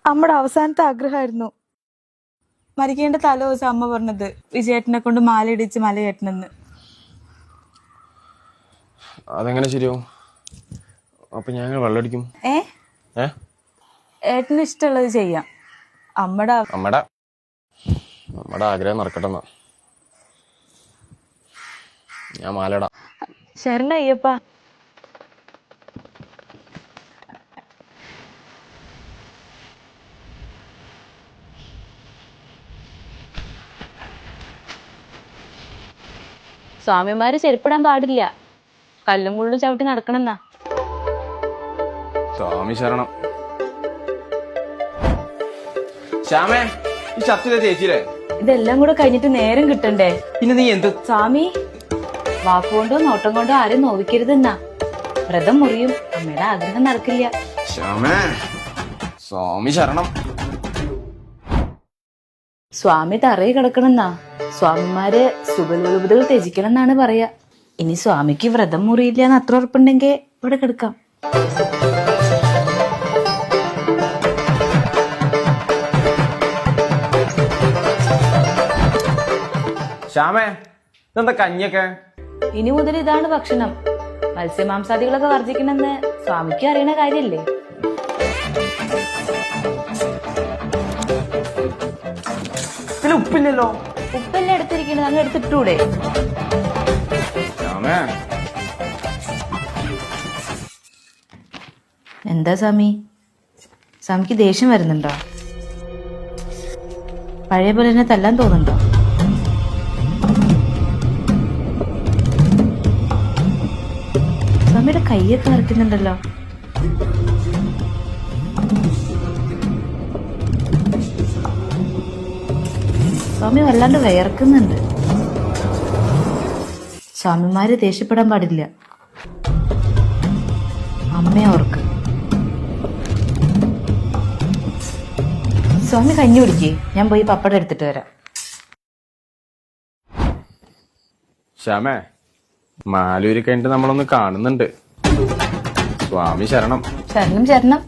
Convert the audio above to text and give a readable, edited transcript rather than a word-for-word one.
അമ്മയുടെ അവസാനത്തെ ആഗ്രഹമായിരുന്നു മരിക്കേണ്ട തലേ ദിവസം അമ്മ പറഞ്ഞത് വിജയേട്ടനെ കൊണ്ട് മാലയിടിച്ച് മല കയറ്റണമെന്ന്. അതെങ്ങനെ ശരിയാവും? അപ്പൊ ഞാൻ വെള്ളമടിക്കും. ഏട്ടന് ഇഷ്ടമുള്ളത് ചെയ്യാം. അമ്മയുടെ ആഗ്രഹം നടക്കട്ടെന്നാ ഞാൻ മാലയിടാം. ശരണ അയ്യപ്പ. സ്വാമിമാര് ചെരുപ്പിടാൻ പാടില്ല, കല്ലും മുള്ളും ചവിട്ടി നടക്കണമെന്നാ. സ്വാമി ശരണം. ശ്യാമേ, ഈ ഷർട്ട് ചേച്ചിയില്ലേ? ഇതെല്ലാം കൂടെ കഴിഞ്ഞിട്ട് നേരം കിട്ടണ്ടേ? പിന്നെ നീ എന്ത്? സ്വാമി, വാക്കുകൊണ്ടോ നോട്ടം കൊണ്ടോ ആരും നോവിക്കരുതെന്നാ. വ്രതം മുറിയും, അമ്മയുടെ ആഗ്രഹം നടക്കില്ല. ശ്യാമേ, സ്വാമി ശരണം. സ്വാമി തറയിൽ കിടക്കണമെന്നാ. സ്വാമിമാര് സുഖലോലുപതകൾ ത്യജിക്കണം എന്നാണ് പറയാ. ഇനി സ്വാമിക്ക് വ്രതം മുറിയില്ല എന്ന് അത്ര ഉറപ്പുണ്ടെങ്കിൽ ഇവിടെ കിടക്കാം. ശ്യാമേ, ഇതെന്താ കഞ്ഞിയൊക്കെ? ഇനി മുതൽ ഇതാണ് ഭക്ഷണം. മത്സ്യമാംസാദികളൊക്കെ വർജിക്കണമെന്ന് സ്വാമിക്ക് അറിയണ കാര്യല്ലേ? ഉപ്പില്ലല്ലോ. ഉപ്പല്ലേ എടുത്തിരിക്കണത്, അങ്ങ് എടുത്തിട്ടൂടെ? എന്താ സ്വാമിക്ക് ദേഷ്യം വരുന്നുണ്ടോ? പഴയ പോലെ തന്നെ തല്ലാൻ തോന്നുന്നുണ്ടോ? സ്വാമിയുടെ കൈയൊക്കെ വരയ്ക്കുന്നുണ്ടല്ലോ. സ്വാമി വല്ലാണ്ട് വിയർക്കുന്നുണ്ട്. സ്വാമിമാര് ദേഷ്യപ്പെടാൻ പാടില്ല. അമ്മയെ ഓർക്ക്. സ്വാമി കഞ്ഞി കുടിക്കേ, ഞാൻ പോയി പപ്പടം എടുത്തിട്ട് വരാം. ശ്യാമേ, മാലൂരി കഴിഞ്ഞിട്ട് നമ്മളൊന്ന് കാണുന്നുണ്ട്. സ്വാമി ശരണം. ശരണം ശരണം.